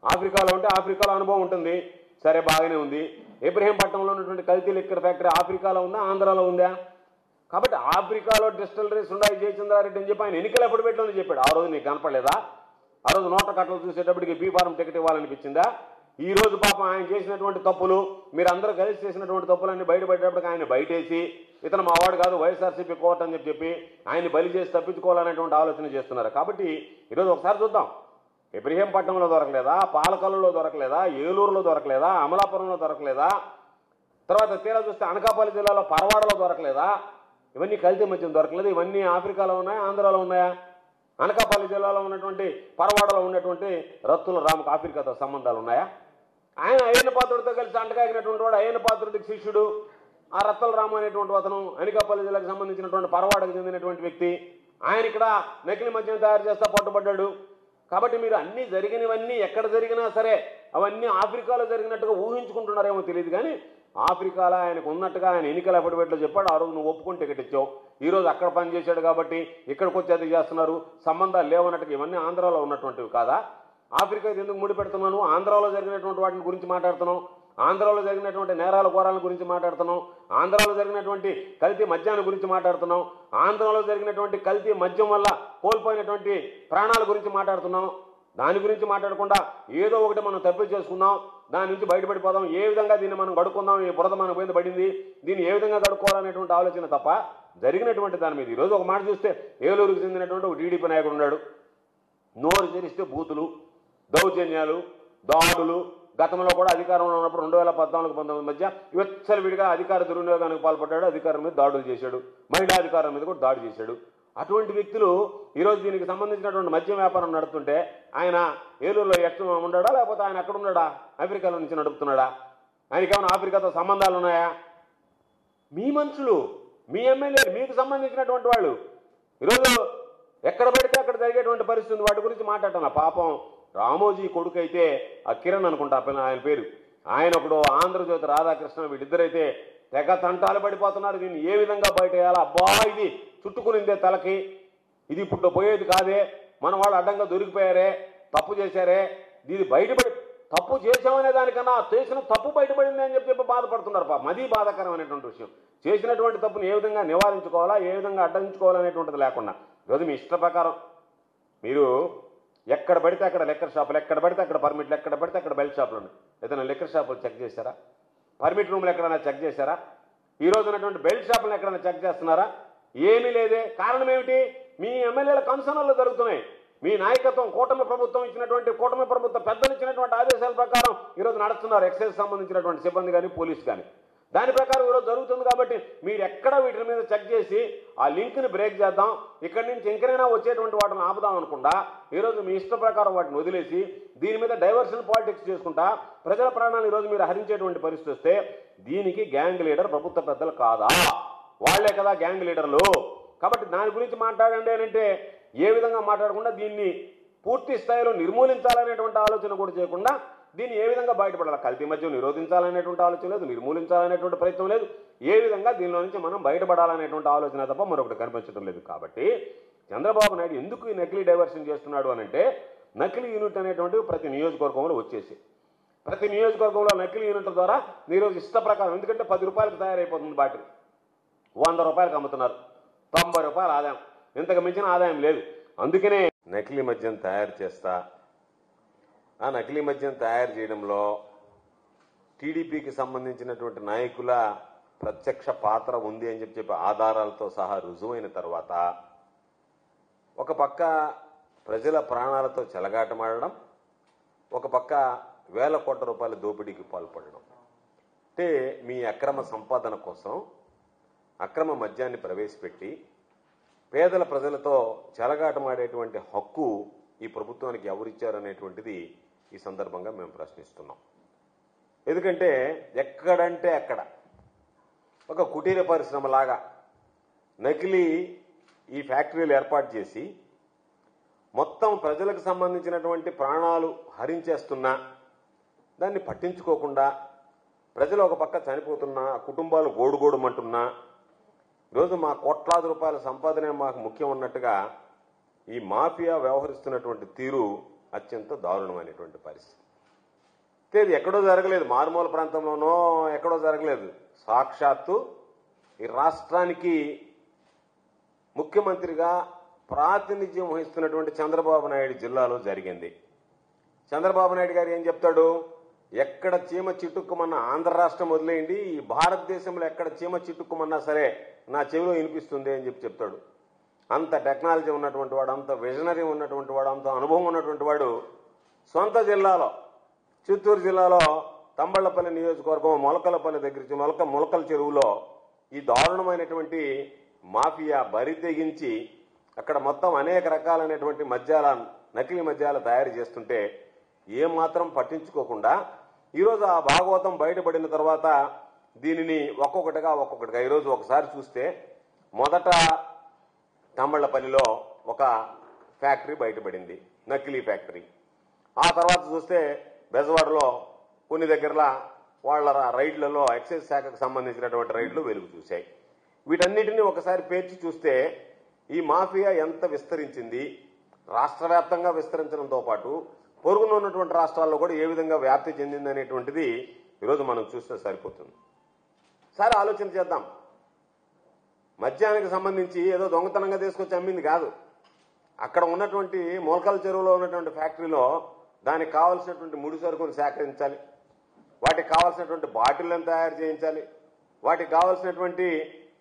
ఆఫ్రికాలో ఉంటే ఆఫ్రికాలో అనుభవం ఉంటుంది, సరే బాగానే ఉంది. ఇబ్రహీంపట్నంలో ఉన్నటువంటి కల్తీ లిక్కర్ ఫ్యాక్టరీ ఆఫ్రికాలో ఉందా, ఆంధ్రాలో ఉందా? కాబట్టి ఆఫ్రికాలో డిస్టిలరీస్ ఉన్నాయి జయచంద్రారెడ్డి అని చెప్పి ఆయన ఎన్నికలు ఎప్పుడు పెట్టాలని చెప్పాడు. ఆ రోజు నీకు కనపడలేదా? ఆ రోజు నోట కట్టలు చూసేటప్పటికి బీ ఫారం టికెట్ ఇవ్వాలనిపించిందా? ఈ రోజు పాపం ఆయన చేసినటువంటి తప్పులు, మీరు అందరూ కలిసి చేసినటువంటి తప్పులన్నీ బయటపడేటప్పటికి ఆయన బయటేసి ఇతను మా వాడు కాదు వైఎస్ఆర్సీపీ కోర్టు అని చెప్పి ఆయన్ని బలి చేసి తప్పించుకోవాలనేటువంటి ఆలోచన చేస్తున్నారు. కాబట్టి ఈరోజు ఒకసారి చూద్దాం. ఇబ్రహీంపట్నంలో దొరకలేదా, పాలకల్లులో దొరకలేదా, ఏలూరులో దొరకలేదా, అమలాపురంలో దొరకలేదా, తర్వాత తీరా చూస్తే అనకాపల్లి జిల్లాలో పరవాడలో దొరకలేదా? ఇవన్నీ కల్తీ మద్యం దొరకలేదు. ఇవన్నీ ఆఫ్రికాలో ఉన్నాయా, ఆంధ్రాలో ఉన్నాయా? అనకాపల్లి జిల్లాలో ఉన్నటువంటి పరవాడలో ఉన్నటువంటి రత్తుల రాముకు ఆఫ్రికాతో సంబంధాలు ఉన్నాయా? ఆయన అయ్యన్న పాత్రుడితో కలిసి అంటకాగినటువంటి వాడు, అయ్యన్న పాత్రుడికి శిష్యుడు ఆ రత్తుల రాము అనేటువంటి అతను, అనకాపల్లి జిల్లాకు సంబంధించినటువంటి పరవాడకు చెందినటువంటి వ్యక్తి. ఆయన ఇక్కడ నకిలీ మద్యం తయారు చేస్తా పట్టుబడ్డాడు. కాబట్టి మీరు అన్నీ జరిగినవన్నీ ఎక్కడ జరిగినా సరే అవన్నీ ఆఫ్రికాలో జరిగినట్టుగా ఊహించుకుంటున్నారేమో తెలియదు, కానీ ఆఫ్రికాలో ఆయనకు ఉన్నట్టుగా ఆయన ఎన్నికల అఫిడవిట్లో చెప్పాడు. ఆ రోజు నువ్వు ఒప్పుకొని టికెట్ ఇచ్చావు. ఈరోజు అక్కడ పనిచేశాడు కాబట్టి ఇక్కడికి వచ్చి అది చేస్తున్నారు, సంబంధాలు లేవన్నట్టుగా. ఇవన్నీ ఆంధ్రాలో ఉన్నటువంటివి కాదా? ఆఫ్రికా ఎందుకు ముడి పెడుతున్నాను? ఆంధ్రాలో జరిగినటువంటి వాటిని గురించి మాట్లాడుతున్నాం, ఆంధ్రాలో జరిగినటువంటి నేరాల ఘోరాల గురించి మాట్లాడుతున్నాం, ఆంధ్రాలో జరిగినటువంటి కల్తీ మద్యాన్ని గురించి మాట్లాడుతున్నాం, ఆంధ్రాలో జరిగినటువంటి కల్తీ మద్యం వల్ల కోల్పోయినటువంటి ప్రాణాల గురించి మాట్లాడుతున్నాం. దాని గురించి మాట్లాడకుండా ఏదో ఒకటి మనం తప్పు చేసుకుందాం, దాని నుంచి బయటపడిపోదాం, ఏ విధంగా దీన్ని మనం గడుక్కుందాం, ఈ బురద మన పోయింది పడింది, దీన్ని ఏ విధంగా గడుక్కోవాలనేటువంటి ఆలోచన తప్ప జరిగినటువంటి దాని మీద. ఈరోజు ఒక మాట చూస్తే ఏలూరుకు చెందినటువంటి ఒక టీడీపీ నాయకుడు ఉన్నాడు. నోరు తెరిస్తే బూతులు, దౌర్జన్యాలు, దాడులు. గతంలో కూడా అధికారంలో ఉన్నప్పుడు 2014-19 మధ్య విచ్చలవిడిగా అధికార దుర్వినియోగానికి పాల్పడ్డాడు, అధికారం మీద దాడులు చేశాడు, మహిళా అధికారం మీద కూడా దాడి చేశాడు. అటువంటి వ్యక్తులు ఈరోజు దీనికి సంబంధించినటువంటి మద్యం వ్యాపారం నడుపుతుంటే ఆయన ఏలూరులో ఎక్కడ ఉన్నాడా, లేకపోతే ఆయన అక్కడ ఉన్నాడా, ఆఫ్రికాలో నుంచి నడుపుతున్నాడా? ఆయనకి ఏమైనా ఆఫ్రికాతో సంబంధాలు ఉన్నాయా? మీ మనుషులు, మీ ఎమ్మెల్యేలు, మీకు సంబంధించినటువంటి వాళ్ళు ఈరోజు ఎక్కడ పడితే అక్కడ జరిగేటువంటి పరిస్థితి, వాటి గురించి మాట్లాడటం. పాపం రామోజీ కొడుకు అయితే ఆ కిరణ్ అనుకుంటా ఆయన పేరు, ఆయన ఒకడు ఆంధ్రజ్యోతి రాధాకృష్ణ, వీళ్ళిద్దరైతే తెగ తంటాలు పడిపోతున్నారు. దీన్ని ఏ విధంగా బయట వేయాలా? అబ్బా ఇది చుట్టుకునిందే తలకి, ఇది ఇప్పుడు పోయేది కాదే, మన వాళ్ళు అడ్డంగా దొరికిపోయారే, తప్పు చేశారే, దీన్ని బయటపడి తప్పు చేసామనే దానికన్నా చేసిన తప్పు బయటపడింది అని చెప్పి బాధపడుతున్నారు. పాపం అది బాధాకరమైనటువంటి విషయం. చేసినటువంటి తప్పుని ఏ విధంగా నివారించుకోవాలా, ఏ విధంగా అడ్డించుకోవాలనేటువంటిది లేకుండా ఈరోజు మీ ఇష్ట ప్రకారం మీరు ఎక్కడ పడితే అక్కడ లిక్కర్ షాపులు, ఎక్కడ పడితే అక్కడ పర్మిట్లు, ఎక్కడ పడితే అక్కడ బెల్ట్ షాపులు ఉన్నాయి. ఏదైనా లిక్కర్ షాపులు చెక్ చేశారా? పర్మిట్ రూమ్లు ఎక్కడైనా చెక్ చేశారా? ఈ రోజు ఉన్నటువంటి బెల్ట్ షాపులను ఎక్కడైనా చెక్ చేస్తున్నారా? ఏమీ లేదే. కారణం ఏమిటి? మీ ఎమ్మెల్యేల కన్సర్న్లు జరుగుతున్నాయి. మీ నాయకత్వం, కూటమి ప్రభుత్వం ఇచ్చినటువంటి, కూటమి ప్రభుత్వం పెద్దలు ఇచ్చినటువంటి ఆదేశాల ప్రకారం ఈరోజు నడుస్తున్నారు. ఎక్సైజ్ సంబంధించినటువంటి సిబ్బంది కానీ, పోలీసు కానీ. దాని ప్రకారం ఈరోజు జరుగుతుంది. కాబట్టి మీరు ఎక్కడ వీటి మీద చెక్ చేసి ఆ లింక్ని బ్రేక్ చేద్దాం, ఇక్కడి నుంచి ఇంకనైనా వచ్చేటువంటి వాటిని ఆపుదాం అనుకుంటా ఈరోజు మీ ఇష్ట ప్రకారం వాటిని వదిలేసి దీని మీద డైవర్షన్ పాలిటిక్స్ చేసుకుంటా ప్రజల ప్రాణాలు ఈరోజు మీరు హరించేటువంటి పరిస్థితి వస్తే దీనికి గ్యాంగ్ లీడర్ ప్రభుత్వ పెద్దలు కాదా? వాళ్లే కదా గ్యాంగ్ లీడర్లు. కాబట్టి దాని గురించి మాట్లాడండి అని అంటే ఏ విధంగా మాట్లాడకుండా దీన్ని పూర్తి స్థాయిలో నిర్మూలించాలనేటువంటి ఆలోచన కూడా చేయకుండా దీన్ని ఏ విధంగా బయటపడాలి? కల్తీ మద్యం నిరోధించాలనేటువంటి ఆలోచన లేదు, నిర్మూలించాలనేటువంటి ప్రయత్నం లేదు. ఏ విధంగా దీనిలో నుంచి మనం బయటపడాలనేటువంటి ఆలోచన తప్ప మరొకటి కనిపించడం లేదు. కాబట్టి చంద్రబాబు నాయుడు ఎందుకు ఈ నకిలీ డైవర్షన్ చేస్తున్నాడు అని అంటే, నకిలీ యూనిట్ అనేటువంటివి ప్రతి నియోజకవర్గంలో వచ్చేసి, ప్రతి నియోజకవర్గంలో నకిలీ యూనిట్ల ద్వారా ఈరోజు ఇష్ట ప్రకారం, ఎందుకంటే 10 రూపాయలకు తయారైపోతుంది బాటిల్, 100 రూపాయలకు అమ్ముతున్నారు, 90 రూపాయల ఆదాయం, ఇంతకు మించిన ఆదాయం లేదు. అందుకనే నకిలీ మద్యం తయారు చేస్తా, ఆ నకిలీ మద్యం తయారు చేయడంలో టీడీపీకి సంబంధించినటువంటి నాయకుల ప్రత్యక్ష పాత్ర ఉంది అని చెప్పి ఆధారాలతో సహా రుజువైన తర్వాత ఒక పక్క ప్రజల ప్రాణాలతో చెలగాటమాడడం, ఒక పక్క వేల కోట్ల రూపాయల దోపిడీకి పాల్పడడం. అంటే మీ అక్రమ సంపాదన కోసం అక్రమ మద్యాన్ని ప్రవేశపెట్టి పేదల ప్రజలతో చెలగాటమాడేటువంటి హక్కు ఈ ప్రభుత్వానికి ఎవరిచ్చారనేటువంటిది ఈ సందర్భంగా మేము ప్రశ్నిస్తున్నాం. ఎందుకంటే ఎక్కడంటే అక్కడ ఒక కుటీర పరిశ్రమలాగా నకిలీ ఈ ఫ్యాక్టరీలు ఏర్పాటు చేసి మొత్తం ప్రజలకు సంబంధించినటువంటి ప్రాణాలు హరించేస్తున్నా దాన్ని పట్టించుకోకుండా ప్రజలు ఒక పక్క చనిపోతున్నా, కుటుంబాలు గోడుగోడుమంటున్నా, ఈరోజు మా కోట్లాది రూపాయల సంపాదనే మాకు ముఖ్యం ఉన్నట్టుగా ఈ మాఫియా వ్యవహరిస్తున్నటువంటి తీరు అత్యంత దారుణమైనటువంటి పరిస్థితి. ఇది ఎక్కడో జరగలేదు, మారుమూల ప్రాంతంలోనో ఎక్కడో జరగలేదు. సాక్షాత్తు ఈ రాష్ట్రానికి ముఖ్యమంత్రిగా ప్రాతినిధ్యం వహిస్తున్నటువంటి చంద్రబాబు నాయుడు జిల్లాలో జరిగింది. చంద్రబాబు నాయుడు గారు ఏం చెప్తాడు? ఎక్కడ చీమ చిట్టుక్కుమన్నా, ఆంధ్ర రాష్ట్రం వదిలేయండి, ఈ భారతదేశంలో ఎక్కడ చీమ చిట్టుక్కుమన్నా సరే నా చెవిలో వినిపిస్తుంది అని చెప్తాడు. అంత టెక్నాలజీ ఉన్నటువంటి వాడు, అంత విజనరీ ఉన్నటువంటి వాడు, అంత అనుభవం ఉన్నటువంటి వాడు సొంత జిల్లాలో, చిత్తూరు జిల్లాలో తంబళ్లపల్లి నియోజకవర్గం మొలకలపల్లి దగ్గర మొలకల చెరువులో ఈ దారుణమైనటువంటి మాఫియా బరి తెగించి అక్కడ మొత్తం అనేక రకాలైనటువంటి మద్యాల, నకిలీ మద్యాలు తయారు చేస్తుంటే ఏమాత్రం పట్టించుకోకుండా ఈరోజు ఆ భాగవతం బయటపడిన తర్వాత దీనిని ఒక్కొక్కటిగా ఈరోజు ఒకసారి చూస్తే మొదట తంబళ్లపల్లిలో ఒక ఫ్యాక్టరీ బయటపడింది, నకిలీ ఫ్యాక్టరీ. ఆ తర్వాత చూస్తే బెజవాడలో కొన్ని దగ్గరలా వాళ్ళ రైడ్లలో ఎక్సైజ్ శాఖకు సంబంధించినటువంటి రైడ్లు వెలుగు చూశాయి. వీటన్నిటిని ఒకసారి పేర్చి చూస్తే ఈ మాఫియా ఎంత విస్తరించింది, రాష్ట్ర వ్యాప్తంగా విస్తరించడంతో పాటు పొరుగున ఉన్నటువంటి రాష్ట్రాల్లో కూడా ఏ విధంగా వ్యాప్తి చెందింది అనేటువంటిది ఈరోజు మనం చూస్తే సరిపోతుంది. సరే ఆలోచన చేద్దాం. మద్యానికి సంబంధించి ఏదో దొంగతనంగా తీసుకొచ్చి అమ్మింది కాదు. అక్కడ ఉన్నటువంటి మొలకల చెరువులో ఉన్నటువంటి ఫ్యాక్టరీలో దానికి కావాల్సినటువంటి ముడి సరుకును సేకరించాలి, వాటికి కావాల్సినటువంటి బాటిళ్లను తయారు చేయించాలి, వాటికి కావాల్సినటువంటి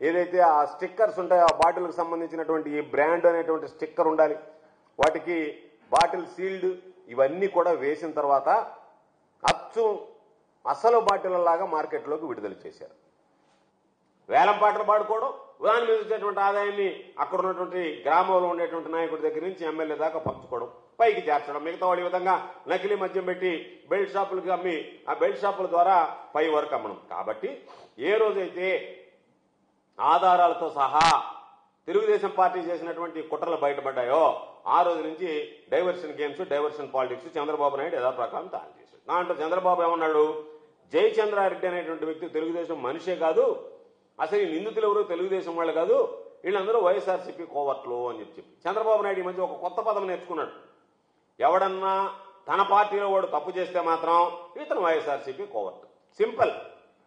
ఏదైతే ఆ స్టిక్కర్స్ ఉంటాయో ఆ బాటిల్కి సంబంధించినటువంటి ఈ బ్రాండ్ అనేటువంటి స్టిక్కర్ ఉండాలి, వాటికి బాటిల్ సీల్డ్, ఇవన్నీ కూడా వేసిన తర్వాత అసలు బాటిళ్లలాగా మార్కెట్లోకి విడుదల చేశారు. వేలం పాటలు పాడుకోవడం, దాని మీద వచ్చేటువంటి ఆదాయాన్ని అక్కడ ఉన్నటువంటి గ్రామంలో ఉండేటువంటి నాయకుడి దగ్గర నుంచి ఎమ్మెల్యే దాకా పంచుకోవడం, పైకి చేర్చడం, మిగతా వాడి విధంగా నకిలీ మద్యం పెట్టి బెల్ట్ షాపులకు అమ్మి ఆ బెల్ట్ షాపుల ద్వారా పై వరకు అమ్మడం. కాబట్టి ఏ రోజైతే ఆధారాలతో సహా తెలుగుదేశం పార్టీ చేసినటువంటి కుట్రలు బయటపడ్డాయో ఆ రోజు నుంచి diversion games, diversion politics Chandrababu Naidu యథాప్రకారం తయారు చేశాడు. దాంట్లో చంద్రబాబు ఏమన్నాడు? జయచంద్రారెడ్డి అనేటువంటి వ్యక్తి తెలుగుదేశం మనిషే కాదు, అసలు ఈ నిందితులు ఎవరు తెలుగుదేశం వాళ్ళు కాదు, వీళ్ళందరూ వైఎస్ఆర్సీపీ కోవర్ట్లు అని చెప్పి చంద్రబాబు నాయుడు ఈ మధ్య ఒక కొత్త పదం నేర్చుకున్నాడు. ఎవడన్నా తన పార్టీలో వాడు తప్పు చేస్తే మాత్రం ఇతను వైఎస్ఆర్సీపీ కోవర్ట్. సింపుల్.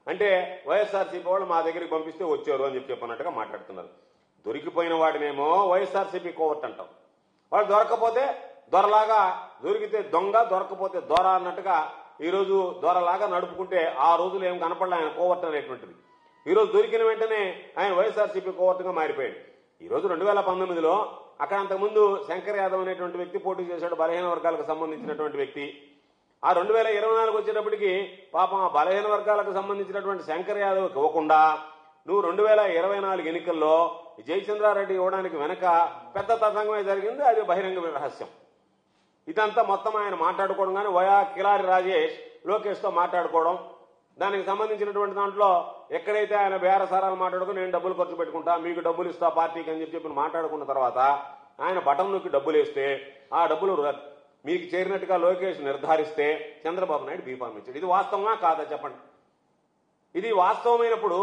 అంటే వైఎస్ఆర్సీపీ వాళ్ళు మా దగ్గరికి పంపిస్తే వచ్చారు అని చెప్పినట్టుగా మాట్లాడుతున్నారు. దొరికిపోయిన వాడినేమో వైఎస్ఆర్సీపీ కోవర్ట్ అంటాం, వాడు దొరకపోతే దొరలాగా, దొరికితే దొంగ, దొరకపోతే దొర అన్నట్టుగా ఈరోజు దొరలాగా నడుపుకుంటే ఆ రోజులు ఏం కనపడలే ఆయన కోవర్ట్ అనేటువంటిది. ఈరోజు దొరికిన వెంటనే ఆయన వైఎస్ఆర్సీపీ కోవర్ట్గా మారిపోయాడు. ఈరోజు 2019లో అక్కడ అంతకుముందు శంకర్ యాదవ్ అనేటువంటి వ్యక్తి పోటీ చేశాడు, బలహీన వర్గాలకు సంబంధించినటువంటి వ్యక్తి. ఆ 2024 వచ్చేటప్పటికి పాపం ఆ బలహీన వర్గాలకు సంబంధించినటువంటి శంకర్ యాదవ్కి ఇవ్వకుండా నువ్వు 2024 ఎన్నికల్లో జయచంద్రారెడ్డి ఇవ్వడానికి వెనక పెద్ద తతంగమే జరిగింది. అది బహిరంగ రహస్యం. ఇదంతా మొత్తం ఆయన మాట్లాడుకోవడం, కానీ వయా కిలారి రాజేష్ లోకేష్తో మాట్లాడుకోవడం, దానికి సంబంధించినటువంటి దాంట్లో ఎక్కడైతే ఆయన బేరసారాలు మాట్లాడుకుని నేను డబ్బులు ఖర్చు పెట్టుకుంటా, మీకు డబ్బులు ఇస్తా పార్టీకి అని చెప్పి మాట్లాడుకున్న తర్వాత ఆయన బటన్ నొక్కి డబ్బులు వేస్తే ఆ డబ్బులు మీకు చేరినట్టుగా లోకేష్ నిర్ధారిస్తే చంద్రబాబు నాయుడు బీఫామ్ ఇచ్చాడు. ఇది వాస్తవమా కాదా చెప్పండి? ఇది వాస్తవమైనప్పుడు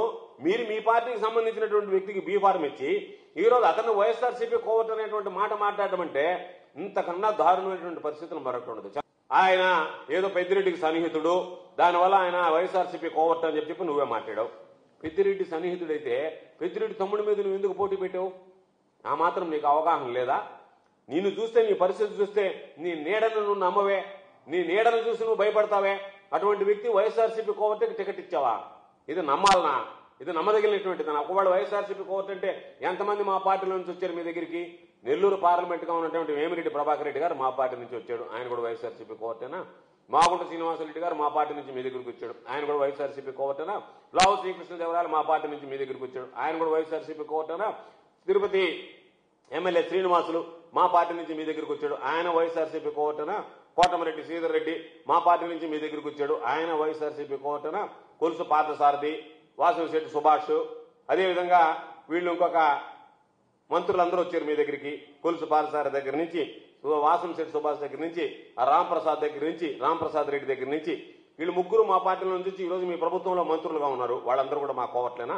మీరు మీ పార్టీకి సంబంధించినటువంటి వ్యక్తికి బీఫార్మ్ ఇచ్చి ఈరోజు అతను వైఎస్ఆర్సీపీ కోవర్ట్ అనేటువంటి మాట మాట్లాడడం అంటే ఇంతకన్నా దారుణమైనటువంటి పరిస్థితులు మరొకటి ఉండదు. ఆయన ఏదో పెద్దిరెడ్డికి సన్నిహితుడు, దానివల్ల ఆయన వైఎస్ఆర్సీపీ కోవర్ట్ అని చెప్పి నువ్వే మాట్లాడావు. పెద్దిరెడ్డి సన్నిహితుడైతే పెద్దిరెడ్డి తమ్ముడి మీద నువ్వు ఎందుకు పోటీ పెట్టావు? ఆ మాత్రం నీకు అవగాహన లేదా? నిన్ను చూస్తే, నీ పరిస్థితి చూస్తే నీ నీడను నువ్వు నమ్మవే, నీ నీడను చూసి నువ్వు భయపడతావే. అటువంటి వ్యక్తి వైఎస్ఆర్సీపీ కోవర్ట్కి టికెట్ ఇచ్చావా? ఇది నమ్మాలనా? ఇది నమ్మదగినటువంటిది. ఒకవేళ వైఎస్ఆర్సీపీ కోవర్ట్ అంటే ఎంతమంది మా పార్టీలో నుంచి వచ్చారు మీ దగ్గరికి? నెల్లూరు పార్లమెంట్గా ఉన్నటువంటి వేమిరెడ్డి ప్రభాకర్ రెడ్డి గారు మా పార్టీ నుంచి వచ్చాడు, ఆయన కూడా వైఎస్ఆర్సీపీ కోవర్టేనా? మాగుంట శ్రీనివాసరెడ్డి గారు మా పార్టీ నుంచి మీ దగ్గరికి వచ్చాడు, ఆయన కూడా వైఎస్ఆర్సీపీ కోవర్టేనా? లావు శ్రీకృష్ణదేవరాయలు మా పార్టీ నుంచి మీ దగ్గరికి వచ్చాడు, ఆయన కూడా వైఎస్ఆర్సీపీ కోవర్టేనా? తిరుపతి ఎమ్మెల్యే శ్రీనివాసులు మా పార్టీ నుంచి మీ దగ్గరికి వచ్చాడు, ఆయన వైఎస్ఆర్సీపీ కోవర్టేనా? కోటమిరెడ్డి శ్రీధర్ రెడ్డి మా పార్టీ నుంచి మీ దగ్గరికి వచ్చాడు, ఆయన వైఎస్ఆర్సీపీ కోవర్టేనా? కొలుసు పార్థసారథి, వాసవిశెట్టి సుభాష్, అదేవిధంగా వీళ్ళు ఇంకొక మంత్రులందరూ వచ్చారు మీ దగ్గరికి. కొలుసు పార్థసారథి దగ్గర నుంచి, వాసవిశెట్టి సుభాష్ దగ్గర నుంచి, రాంప్రసాద్ దగ్గర నుంచి, రాంప్రసాద్ రెడ్డి దగ్గర నుంచి, వీళ్ళు ముగ్గురు మా పార్టీలో నుంచి ఈరోజు మీ ప్రభుత్వంలో మంత్రులుగా ఉన్నారు. వాళ్ళందరూ కూడా మా కోవట్లేనా?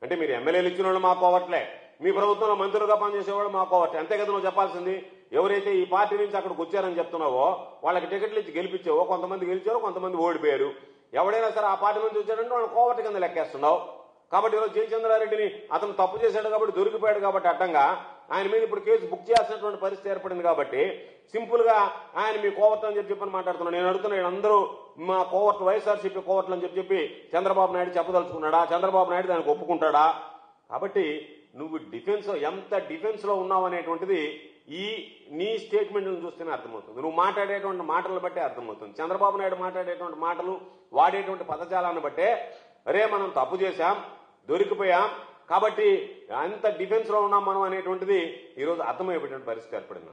అంటే మీరు ఎమ్మెల్యేలు ఇచ్చిన వాళ్ళు మా కోవట్లే, మీ ప్రభుత్వంలో మంత్రులుగా పనిచేసేవాళ్ళు మా కోవర్ట్, అంతే కదా నువ్వు చెప్పాల్సింది. ఎవరైతే ఈ పార్టీ నుంచి అక్కడికి వచ్చారని చెప్తున్నావో వాళ్ళకి టికెట్లు ఇచ్చి గెలిపించావో, కొంతమంది గెలిచారు, కొంతమంది ఓడిపోయారు. ఎవడైనా సరే ఆ పార్టీ నుంచి వచ్చారంటే వాళ్ళు కోవర్ట్ కింద లెక్కేస్తున్నావు. కాబట్టి ఈరోజు జయచంద్రారెడ్డిని అతను తప్పు చేశాడు కాబట్టి, దొరికిపోయాడు కాబట్టి అడ్డంగా ఆయన మీద ఇప్పుడు కేసు బుక్ చేయాల్సినటువంటి పరిస్థితి ఏర్పడింది. కాబట్టి సింపుల్ గా ఆయన మీ కోవర్ట్ అని చెప్పి మాట్లాడుతున్నాడు. నేను అడుగుతున్నాను, అందరూ మా కోవర్ట్ వైఎస్ఆర్సీపీ కోవర్ట్లు అని చెప్పి చంద్రబాబు నాయుడు చెప్పదలుచుకున్నాడా? చంద్రబాబు నాయుడు దానికి ఒప్పుకుంటాడా? కాబట్టి నువ్వు డిఫెన్స్ ఎంత డిఫెన్స్ లో ఉన్నావు అనేటువంటిది నీ స్టేట్మెంట్లను చూస్తేనే అర్థమవుతుంది. నువ్వు మాట్లాడేటువంటి మాటలను బట్టే అర్థమవుతుంది. చంద్రబాబు నాయుడు మాట్లాడేటువంటి మాటలు, వాడేటువంటి పదజాలాన్ని బట్టే అరే మనం తప్పు చేశాం, దొరికిపోయాం, కాబట్టి అంత డిఫెన్స్ లో ఉన్నాం మనం అనేటువంటిది ఈరోజు అర్థమైపోయేటువంటి పరిస్థితి ఏర్పడింది.